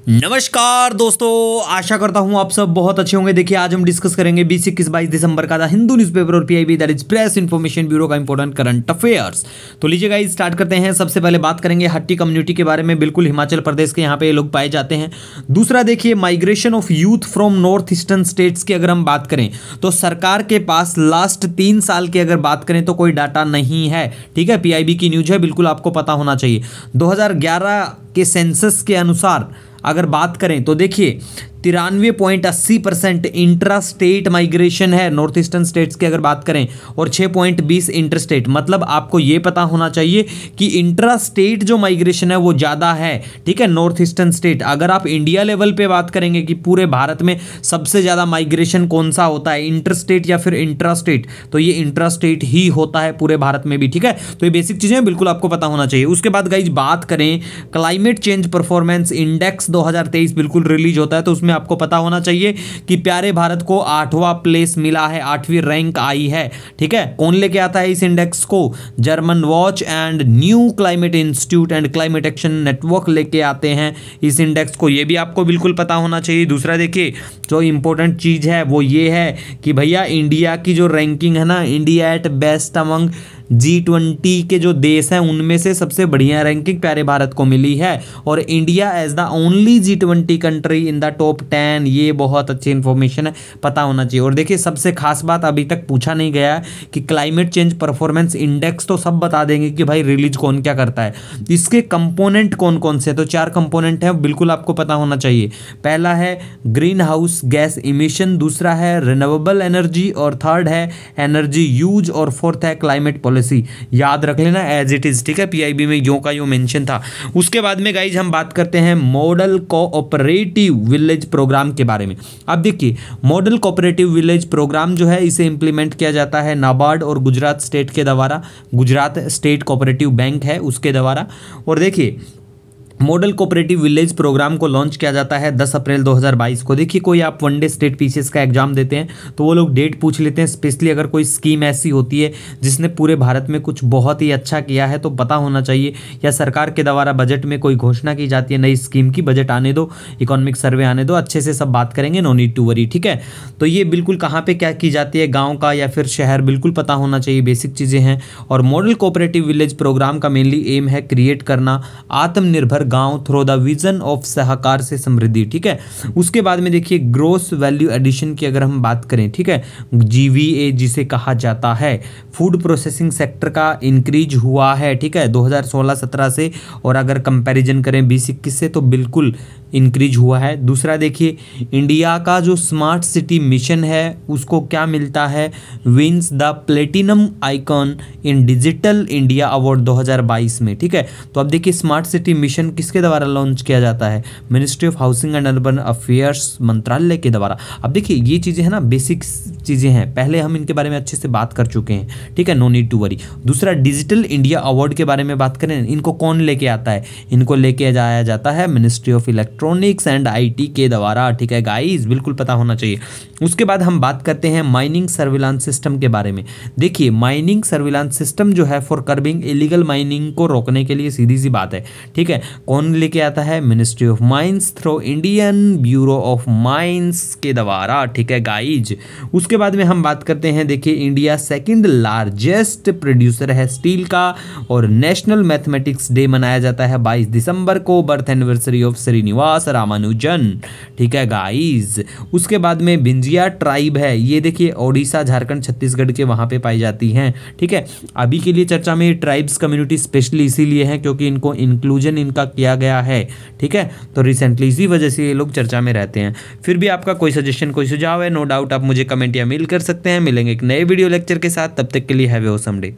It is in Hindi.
नमस्कार दोस्तों, आशा करता हूं आप सब बहुत अच्छे होंगे। देखिए आज हम डिस्कस करेंगे 20-21-22 दिसंबर का द हिंदू न्यूज़पेपर और PIB that is press information bureau का इंपॉर्टेंट करंट अफेयर्स। तो लीजिए गाइस स्टार्ट करते हैं। सबसे पहले बात करेंगे हट्टी कम्युनिटी के बारे में। बिल्कुल हिमाचल प्रदेश के यहाँ पे ये लोग पाए जाते हैं। दूसरा देखिए migration of youth from north eastern states की अगर हम बात करें तो सरकार के पास लास्ट 3 साल की अगर बात करें तो कोई डाटा नहीं है। ठीक है, पीआईबी की न्यूज है, बिल्कुल आपको पता होना चाहिए। 2011 के सेंसस के अनुसार अगर बात करें तो देखिए 93.80% इंट्रा स्टेट माइग्रेशन है नॉर्थ ईस्टर्न स्टेट्स की अगर बात करें, और 6.20 इंटर स्टेट। मतलब आपको यह पता होना चाहिए कि इंट्रा स्टेट जो माइग्रेशन है वो ज़्यादा है। ठीक है, नॉर्थ ईस्टर्न स्टेट। अगर आप इंडिया लेवल पे बात करेंगे कि पूरे भारत में सबसे ज़्यादा माइग्रेशन कौन सा होता है, इंटर स्टेट या फिर इंट्रा स्टेट, तो ये इंट्रा स्टेट ही होता है पूरे भारत में भी। ठीक है, तो ये बेसिक चीज़ें बिल्कुल आपको पता होना चाहिए। उसके बाद गाइज बात करें क्लाइमेट चेंज परफॉर्मेंस इंडेक्स 2023 बिल्कुल रिलीज होता है, तो उसमें आपको पता होना चाहिए कि प्यारे भारत को 8वां प्लेस मिला है, 8वीं रैंक आई है। ठीक है, कौन लेके आता है इस इंडेक्स को? German watch and new climate institute and climate action network लेके आते हैं इस इंडेक्स को। ये भी आपको बिल्कुल पता होना चाहिए। दूसरा देखिए जो इंपॉर्टेंट चीज है वो ये है कि भैया इंडिया की जो रैंकिंग है ना, India at best among G20 के जो देश हैं उनमें से सबसे बढ़िया रैंकिंग प्यारे भारत को मिली है, और India as the only G20 country in the top 10। ये बहुत अच्छी इंफॉर्मेशन है, पता होना चाहिए। और देखिए सबसे खास बात अभी तक पूछा नहीं गया है कि क्लाइमेट चेंज परफॉर्मेंस इंडेक्स तो सब बता देंगे कि भाई रिलीज कौन क्या करता है, इसके कंपोनेंट कौन कौन से। तो 4 कंपोनेंट हैं, बिल्कुल आपको पता होना चाहिए। पहला है ग्रीन हाउस गैस इमिशन, दूसरा है रिन्यूएबल एनर्जी, और थर्ड है एनर्जी यूज, और फोर्थ है क्लाइमेट पॉलिसी। याद रख लेना एज इट इज। ठीक है, पीआईबी में यो का यो मेंशन था। उसके बाद में गाइज हम बात करते हैं मॉडल कोऑपरेटिव विलेज प्रोग्राम के बारे में। अब देखिए मॉडल कोऑपरेटिव विलेज प्रोग्राम जो है इसे इंप्लीमेंट किया जाता है नाबार्ड और गुजरात स्टेट के द्वारा। गुजरात स्टेट कोऑपरेटिव बैंक है उसके द्वारा। और देखिए मॉडल कोऑपरेटिव विलेज प्रोग्राम को लॉन्च किया जाता है 10 अप्रैल 2022 को। देखिए कोई आप वनडे स्टेट पीसीएस का एग्जाम देते हैं तो वो लोग डेट पूछ लेते हैं, स्पेशली अगर कोई स्कीम ऐसी होती है जिसने पूरे भारत में कुछ बहुत ही अच्छा किया है तो पता होना चाहिए, या सरकार के द्वारा बजट में कोई घोषणा की जाती है नई स्कीम की, बजट आने दो, इकोनॉमिक सर्वे आने दो, अच्छे से सब बात करेंगे, नो नीड टू वरी। ठीक है, तो ये बिल्कुल कहाँ पर क्या की जाती है, गाँव का या फिर शहर, बिल्कुल पता होना चाहिए, बेसिक चीज़ें हैं। और मॉडल कोऑपरेटिव विलेज प्रोग्राम का मेनली एम है क्रिएट करना आत्मनिर्भर गाँव थ्रू द विजन ऑफ सहकार से समृद्धि। ठीक है, उसके बाद में देखिए ग्रोस वैल्यू एडिशन की अगर हम बात करें, ठीक है, जीवीए जिसे कहा जाता है, फूड प्रोसेसिंग सेक्टर का इंक्रीज हुआ है। ठीक है, 2016-17 से, और अगर कंपैरिजन करें 20-21 से तो बिल्कुल इंक्रीज हुआ है। दूसरा देखिए इंडिया का जो स्मार्ट सिटी मिशन है उसको क्या मिलता है, wins the platinum icon in digital India award 2022 में। ठीक है, तो अब देखिए स्मार्ट सिटी मिशन किसके द्वारा लॉन्च किया जाता है, ministry of housing and urban affairs मंत्रालय के द्वारा। अब देखिए ये चीज़ें हैं ना, बेसिक चीज़ें हैं, पहले हम इनके बारे में अच्छे से बात कर चुके हैं। ठीक है, नो नीड टू वरी। दूसरा डिजिटल इंडिया अवार्ड के बारे में बात करें, इनको कौन लेके आता है, इनको लेके जाया जाता है ministry of electronics and IT के द्वारा। ठीक है गाइस, बिल्कुल पता होना चाहिए। उसके बाद हम बात करते हैं माइनिंग सर्विलांस सिस्टम के बारे में। देखिए माइनिंग सर्विलांस सिस्टम जो है फॉर कर्बिंग इलीगल माइनिंग को रोकने के लिए सीधी सी बात है। ठीक है, कौन लेके आता है, ministry of mines through Indian bureau of mines के द्वारा। ठीक है गाइज, उसके बाद में हम बात करते हैं, देखिए इंडिया सेकंड लार्जेस्ट प्रोड्यूसर है स्टील का, और नेशनल मैथमेटिक्स डे मनाया जाता है 22 दिसंबर को, birth anniversary of Srinivas Ramanujan. ठीक है गाइज, उसके बाद में बिंजिया ट्राइब है, ये देखिए ओडिशा झारखंड छत्तीसगढ़ के वहां पे पाई जाती हैं। ठीक है, अभी के लिए चर्चा में ट्राइब्स कम्युनिटी स्पेशली इसीलिए है क्योंकि इनको इंक्लूजन इनका किया गया है। ठीक है, तो रिसेंटली इसी वजह से ये लोग चर्चा में रहते हैं। फिर भी आपका कोई सजेशन कोई सुझाव है, नो डाउट आप मुझे कमेंट या मेल कर सकते हैं। मिलेंगे एक नए वीडियो लेक्चर के साथ, तब तक के लिए हैव ए ऑसम डे।